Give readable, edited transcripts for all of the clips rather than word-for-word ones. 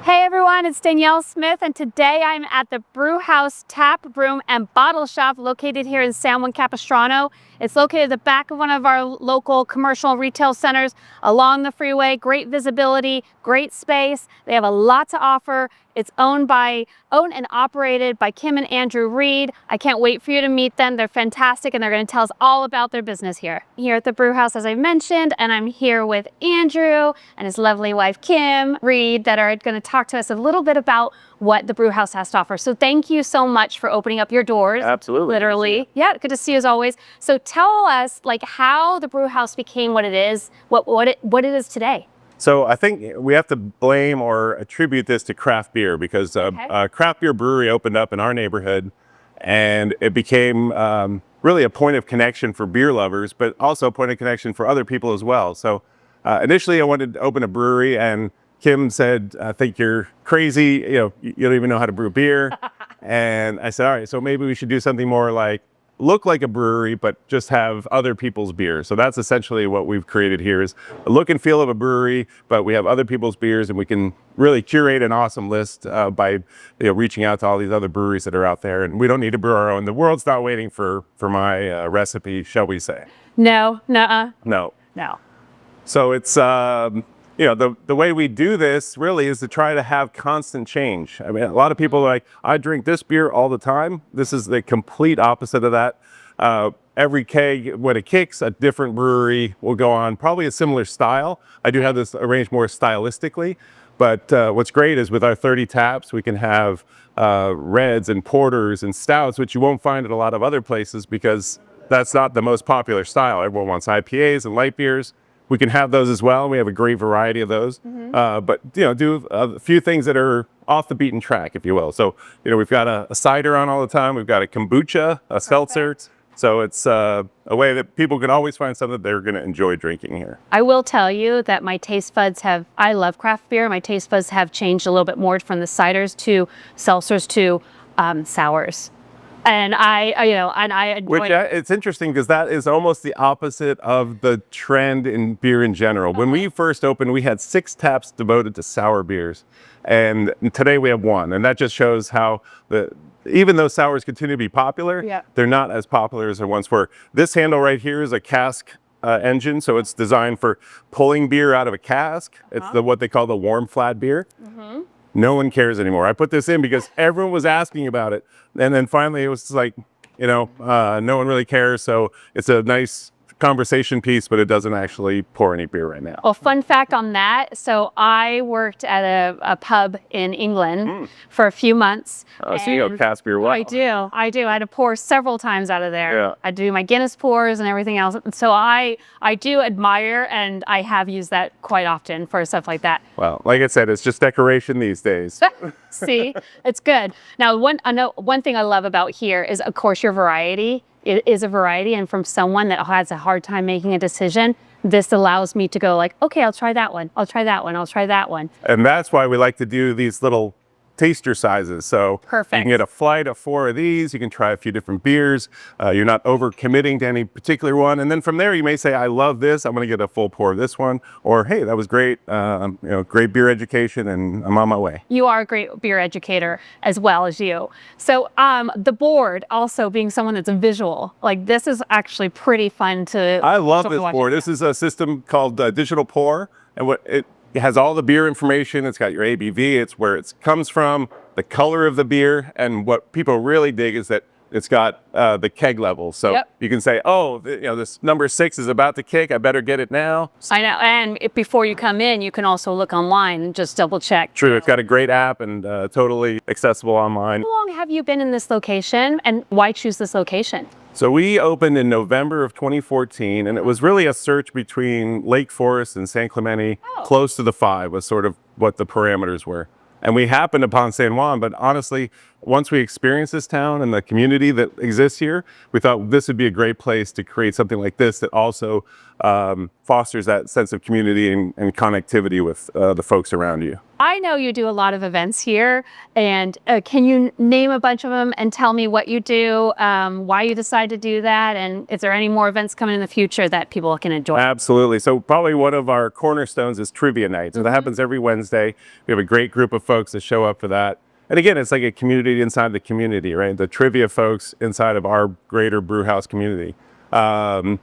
Hey everyone, it's Danielle Smith, and today I'm at the Brewhouse Tap Room and Bottle Shop located here in San Juan Capistrano. It's located at the back of one of our local commercial retail centers along the freeway. Great visibility, great space. They have a lot to offer. It's owned and operated by Kim and Andrew Reed. I can't wait for you to meet them. They're fantastic, and they're going to tell us all about their business here at the Brewhouse, as I mentioned. And I'm here with Andrew and his lovely wife Kim Reed that are going to talk to us a little bit about what the Brewhouse has to offer. So thank you so much for opening up your doors. Absolutely. Literally. Yeah, good to see you as always. So tell us how the Brewhouse became what it is, what it is today. So I think we have to blame or attribute this to craft beer because a craft beer brewery opened up in our neighborhood, and it became really a point of connection for beer lovers, but also a point of connection for other people as well. So initially I wanted to open a brewery, and Kim said, I think you're crazy. You don't even know how to brew beer. And I said, all right, so maybe we should do something more look like a brewery, but just have other people's beer. So that's essentially what we've created here, is a look and feel of a brewery, but we have other people's beers, and we can really curate an awesome list by reaching out to all these other breweries that are out there. And we don't need to brew our own. The world's not waiting for my recipe, shall we say? No. So it's the way we do this really is to try to have constant change. I mean, a lot of people are like, I drink this beer all the time. This is the complete opposite of that. Every keg, when it kicks, a different brewery will go on, probably a similar style. I do have this arranged more stylistically, but what's great is with our 30 taps, we can have reds and porters and stouts, which you won't find at a lot of other places because that's not the most popular style. Everyone wants IPAs and light beers. We can have those as well. We have a great variety of those, but do a few things that are off the beaten track, if you will. So we've got a cider on all the time. We've got a kombucha, a seltzer. So it's a way that people can always find something that they're going to enjoy drinking here. I will tell you that my taste buds I love craft beer. My taste buds have changed a little bit more from the ciders to seltzers to sours. And I enjoy it's interesting because that is almost the opposite of the trend in beer in general. When we first opened, we had 6 taps devoted to sour beers, and today we have 1. And that just shows how even though sours continue to be popular, they're not as popular as they once were. This handle right here is a cask engine, so it's designed for pulling beer out of a cask. It's what they call the warm flat beer. No one cares anymore. I put this in because everyone was asking about it. And then finally it was like, no one really cares. So it's a nice conversation piece, but it doesn't actually pour any beer right now. Well, fun fact on that. So I worked at a pub in England for a few months. Oh, so you go cask beer well. I do. I had to pour several times out of there. Yeah. I do my Guinness pours and everything else. So I do admire, and I have used that quite often for stuff like that. Well, like I said, it's just decoration these days. See, it's good. Now, one thing I love about here is, of course, your variety. It is a variety, and from someone that has a hard time making a decision, this allows me to go okay, I'll try that one. I'll try that one. I'll try that one. And that's why we like to do these little taster sizes. So perfect. You can get a flight of 4 of these. You can try a few different beers. You're not over committing to any particular one. And then from there, you may say, I love this. I'm going to get a full pour of this one. Or, hey, that was great. Great beer education, and I'm on my way. You are a great beer educator as well as you. So the board also being someone that's a visual, this is actually pretty fun to I love this board. This is a system called Digital Pour. And it has all the beer information. It's got your ABV. It's where it comes from, the color of the beer. And what people really dig is that it's got the keg level. So you can say, this number 6 is about to kick. I better get it now. I know. And before you come in, you can also look online and just double check. True. It's got a great app and totally accessible online. How long have you been in this location, and why choose this location? So we opened in November of 2014, and it was really a search between Lake Forest and San Clemente. Close to the 5 was sort of what the parameters were. And we happened upon San Juan, but honestly, once we experienced this town and the community that exists here, we thought this would be a great place to create something like this that also fosters that sense of community and connectivity with the folks around you. I know you do a lot of events here, and can you name a bunch of them and tell me what you do, why you decide to do that, and is there any more events coming in the future that people can enjoy? Absolutely. So probably one of our cornerstones is trivia night. So that happens every Wednesday. We have a great group of folks that show up for that. And again, it's like a community inside the community, right? The trivia folks inside of our greater Brewhouse community. And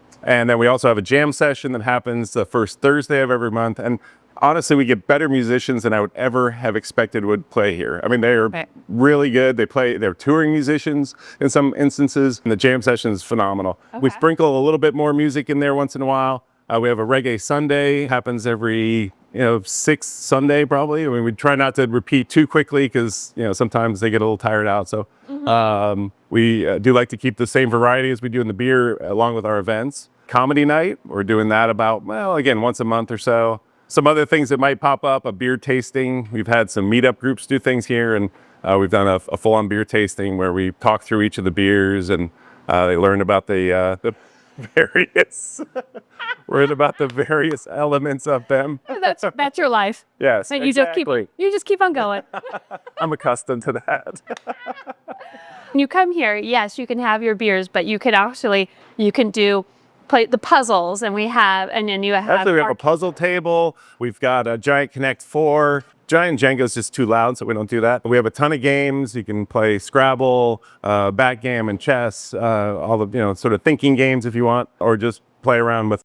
then we also have a jam session that happens the first Thursday of every month. And honestly, we get better musicians than I would ever have expected would play here. I mean, they are really good. They're touring musicians in some instances, and the jam session is phenomenal. We sprinkle a little bit more music in there once in a while. We have a reggae Sunday, happens every, sixth Sunday probably. I mean, we try not to repeat too quickly because, sometimes they get a little tired out. So we do like to keep the same variety as we do in the beer along with our events. Comedy night, we're doing that about, again, once a month or so. Some other things that might pop up, a beer tasting. We've had some meetup groups do things here, and we've done a full-on beer tasting where we talk through each of the beers and they learn about the various learn about the various elements of them. That's your life. Yes, And you just keep on going. I'm accustomed to that. When you come here, yes, you can have your beers, but you can play the puzzles, and then you have Actually, we have a puzzle table. We've got a giant Connect 4. Giant Jenga's just too loud, so we don't do that. We have a ton of games. You can play Scrabble, backgammon, chess, all the sort of thinking games if you want, or just play around with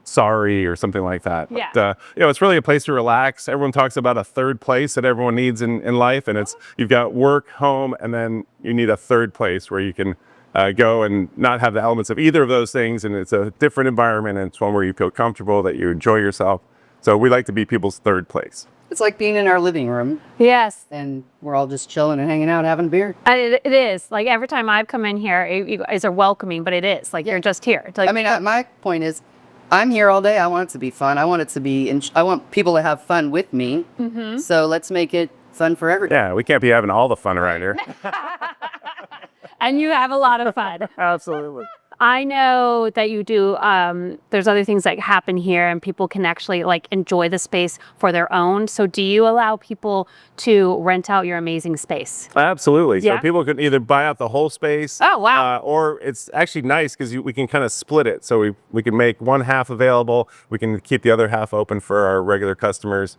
sorry or something like that. Yeah. But, it's really a place to relax. Everyone talks about a third place that everyone needs in life, and you've got work, home, and then you need a third place where you can go and not have the elements of either of those things, and it's a different environment, and it's one where you feel comfortable, that you enjoy yourself. So we like to be people's third place. It's like being in our living room. Yes. And we're all just chilling and hanging out, having beer. And it is. Like, every time I've come in here, you guys are welcoming, but it is. Like, you're just here. It's like, my point is, I'm here all day. I want it to be fun. I want people to have fun with me. Mm-hmm. So let's make it fun for everyone. Yeah, we can't be having all the fun around here. And you have a lot of fun. Absolutely. I know that you do, there's other things that happen here, and people can actually enjoy the space for their own. So do you allow people to rent out your amazing space? Absolutely. Yeah? So people can either buy out the whole space. Oh, wow. Or it's actually nice because we can kind of split it. So we can make one half available. We can keep the other half open for our regular customers.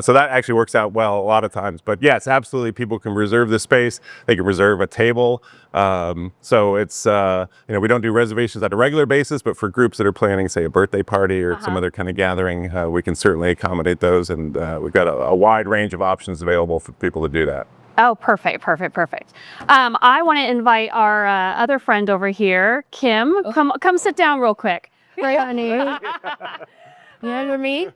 So that actually works out well a lot of times. But yes, absolutely, people can reserve the space. They can reserve a table. So it's, we don't do reservations on a regular basis, but for groups that are planning, say, a birthday party or some other kind of gathering, we can certainly accommodate those. And we've got a wide range of options available for people to do that. Oh, perfect. I want to invite our other friend over here, Kim. Oh. Come sit down real quick. Hi, honey. You know me?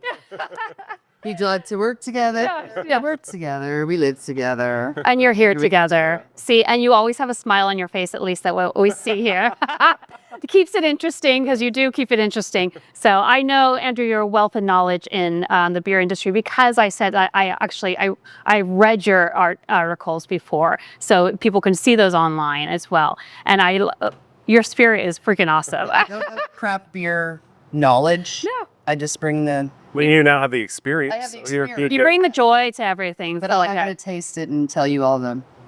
We'd like to work together. Yeah, work together. We live together. And you're here together. See, and you always have a smile on your face, at least that we see here. It keeps it interesting, because you do keep it interesting. So I know, Andrew, you're a wealth of knowledge in the beer industry, because I said I read your articles before, so people can see those online as well. And your spirit is freaking awesome. I don't have craft beer knowledge. No. I just bring the... Well, you now have the experience. I have the experience. You bring the joy to everything. But I gotta taste it and tell you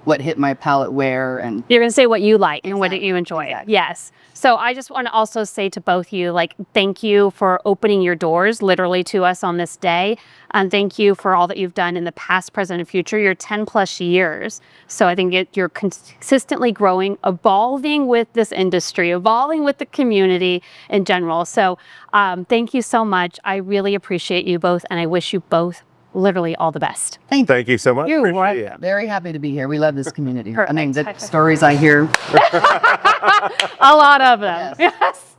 what hit my palate where, and... You're going to say what you like and what you enjoy. Exactly. Yes. So I just want to also say to both you, thank you for opening your doors literally to us on this day. And thank you for all that you've done in the past, present, and future. You're 10 plus years. So I think you're consistently growing, evolving with this industry, evolving with the community in general. So thank you so much. I really appreciate you both, and I wish you both literally all the best. Thank you so much. You're very happy to be here. We love this community. Perfect. I mean, the stories I hear. A lot of them. Yes.